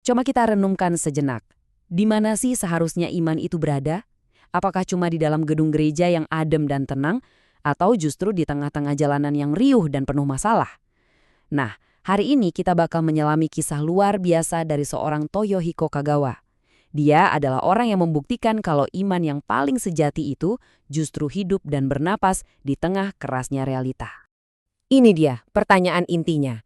Coba kita renungkan sejenak. Di mana sih seharusnya iman itu berada? Apakah cuma di dalam gedung gereja yang adem dan tenang, atau justru di tengah-tengah jalanan yang riuh dan penuh masalah? Nah, hari ini kita bakal menyelami kisah luar biasa dari seorang Toyohiko Kagawa. Dia adalah orang yang membuktikan kalau iman yang paling sejati itu justru hidup dan bernapas di tengah kerasnya realita. Ini dia pertanyaan intinya.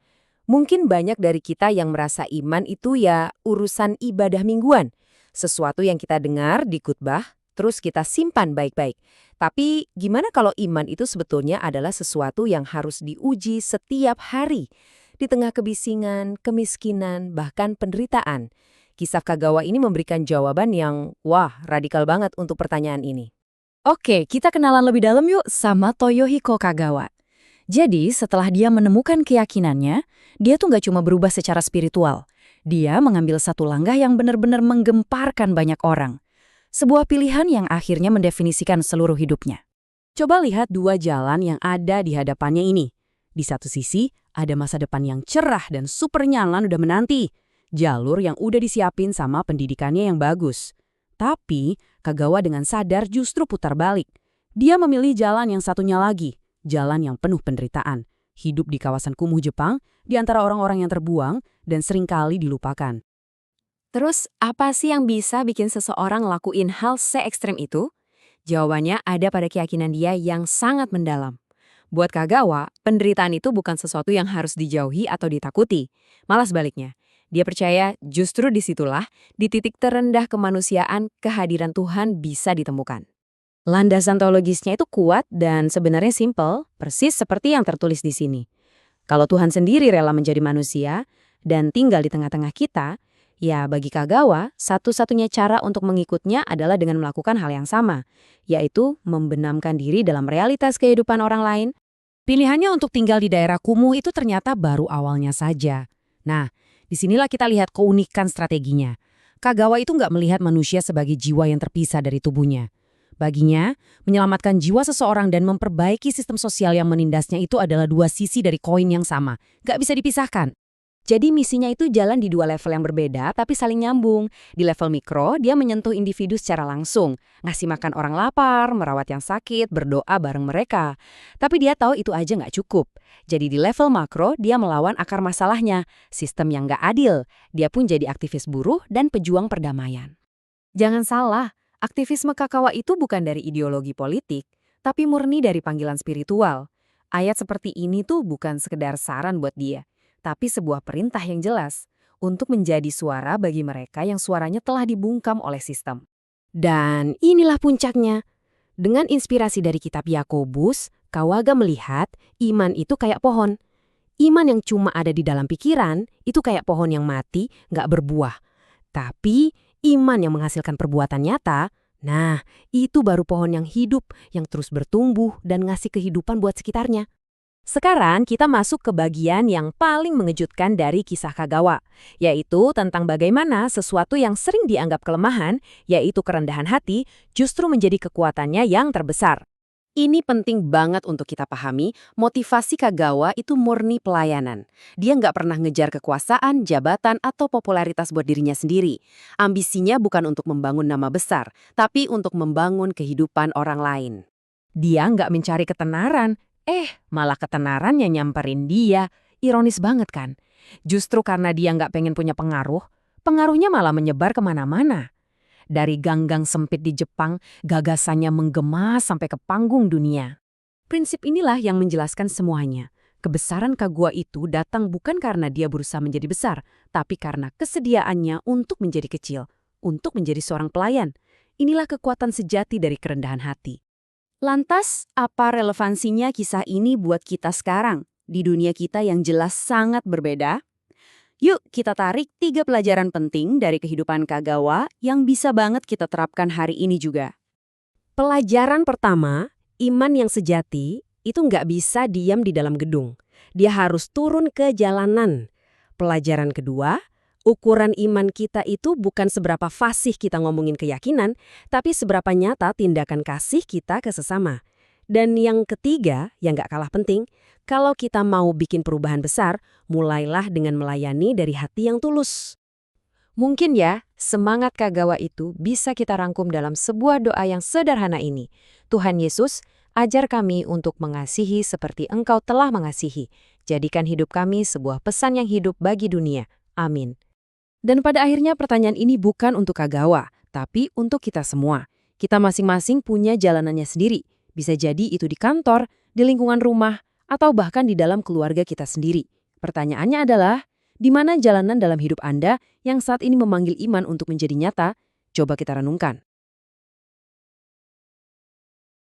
Mungkin banyak dari kita yang merasa iman itu ya urusan ibadah mingguan. Sesuatu yang kita dengar di khotbah, terus kita simpan baik-baik. Tapi gimana kalau iman itu sebetulnya adalah sesuatu yang harus diuji setiap hari? Di tengah kebisingan, kemiskinan, bahkan penderitaan. Kisah Kagawa ini memberikan jawaban yang, wah, radikal banget untuk pertanyaan ini. Oke, kita kenalan lebih dalam yuk sama Toyohiko Kagawa. Jadi, setelah dia menemukan keyakinannya, dia tuh nggak cuma berubah secara spiritual. Dia mengambil satu langkah yang benar-benar menggemparkan banyak orang. Sebuah pilihan yang akhirnya mendefinisikan seluruh hidupnya. Coba lihat dua jalan yang ada di hadapannya ini. Di satu sisi, ada masa depan yang cerah dan super nyaman udah menanti. Jalur yang udah disiapin sama pendidikannya yang bagus. Tapi, Kagawa dengan sadar justru putar balik. Dia memilih jalan yang satunya lagi. Jalan yang penuh penderitaan, hidup di kawasan kumuh Jepang, di antara orang-orang yang terbuang dan seringkali dilupakan. Terus, apa sih yang bisa bikin seseorang lakuin hal se-ekstrem itu? Jawabannya ada pada keyakinan dia yang sangat mendalam. Buat Kagawa, penderitaan itu bukan sesuatu yang harus dijauhi atau ditakuti. Malah sebaliknya, dia percaya justru disitulah, di titik terendah kemanusiaan, kehadiran Tuhan bisa ditemukan. Landasan teologisnya itu kuat dan sebenarnya simpel, persis seperti yang tertulis di sini. Kalau Tuhan sendiri rela menjadi manusia dan tinggal di tengah-tengah kita, ya bagi Kagawa, satu-satunya cara untuk mengikutnya adalah dengan melakukan hal yang sama, yaitu membenamkan diri dalam realitas kehidupan orang lain. Pilihannya untuk tinggal di daerah kumuh itu ternyata baru awalnya saja. Nah, disinilah kita lihat keunikan strateginya. Kagawa itu nggak melihat manusia sebagai jiwa yang terpisah dari tubuhnya. Baginya, menyelamatkan jiwa seseorang dan memperbaiki sistem sosial yang menindasnya itu adalah dua sisi dari koin yang sama. Nggak bisa dipisahkan. Jadi misinya itu jalan di dua level yang berbeda tapi saling nyambung. Di level mikro, dia menyentuh individu secara langsung. Ngasih makan orang lapar, merawat yang sakit, berdoa bareng mereka. Tapi dia tahu itu aja nggak cukup. Jadi di level makro, dia melawan akar masalahnya. Sistem yang nggak adil. Dia pun jadi aktivis buruh dan pejuang perdamaian. Jangan salah. Aktivisme Kagawa itu bukan dari ideologi politik, tapi murni dari panggilan spiritual. Ayat seperti ini tuh bukan sekedar saran buat dia, tapi sebuah perintah yang jelas untuk menjadi suara bagi mereka yang suaranya telah dibungkam oleh sistem. Dan inilah puncaknya. Dengan inspirasi dari kitab Yakobus, Kawaga melihat iman itu kayak pohon. Iman yang cuma ada di dalam pikiran itu kayak pohon yang mati, nggak berbuah. Tapi iman yang menghasilkan perbuatan nyata, nah itu baru pohon yang hidup, yang terus bertumbuh dan ngasih kehidupan buat sekitarnya. Sekarang kita masuk ke bagian yang paling mengejutkan dari kisah Kagawa, yaitu tentang bagaimana sesuatu yang sering dianggap kelemahan, yaitu kerendahan hati, justru menjadi kekuatannya yang terbesar. Ini penting banget untuk kita pahami, motivasi Kagawa itu murni pelayanan. Dia nggak pernah ngejar kekuasaan, jabatan, atau popularitas buat dirinya sendiri. Ambisinya bukan untuk membangun nama besar, tapi untuk membangun kehidupan orang lain. Dia nggak mencari ketenaran, malah ketenaran yang nyamperin dia. Ironis banget kan? Justru karena dia nggak pengen punya pengaruh, pengaruhnya malah menyebar kemana-mana. Dari gang-gang sempit di Jepang, gagasannya menggema sampai ke panggung dunia. Prinsip inilah yang menjelaskan semuanya. Kebesaran Kagawa itu datang bukan karena dia berusaha menjadi besar, tapi karena kesediaannya untuk menjadi kecil, untuk menjadi seorang pelayan. Inilah kekuatan sejati dari kerendahan hati. Lantas, apa relevansinya kisah ini buat kita sekarang, di dunia kita yang jelas sangat berbeda? Yuk kita tarik 3 pelajaran penting dari kehidupan Kagawa yang bisa banget kita terapkan hari ini juga. Pelajaran pertama, iman yang sejati itu nggak bisa diam di dalam gedung. Dia harus turun ke jalanan. Pelajaran kedua, ukuran iman kita itu bukan seberapa fasih kita ngomongin keyakinan, tapi seberapa nyata tindakan kasih kita ke sesama. Dan yang ketiga, yang nggak kalah penting, kalau kita mau bikin perubahan besar, mulailah dengan melayani dari hati yang tulus. Mungkin ya, semangat Kagawa itu bisa kita rangkum dalam sebuah doa yang sederhana ini. Tuhan Yesus, ajar kami untuk mengasihi seperti Engkau telah mengasihi. Jadikan hidup kami sebuah pesan yang hidup bagi dunia. Amin. Dan pada akhirnya pertanyaan ini bukan untuk Kagawa, tapi untuk kita semua. Kita masing-masing punya jalanannya sendiri. Bisa jadi itu di kantor, di lingkungan rumah, atau bahkan di dalam keluarga kita sendiri. Pertanyaannya adalah, di mana jalanan dalam hidup Anda yang saat ini memanggil iman untuk menjadi nyata? Coba kita renungkan.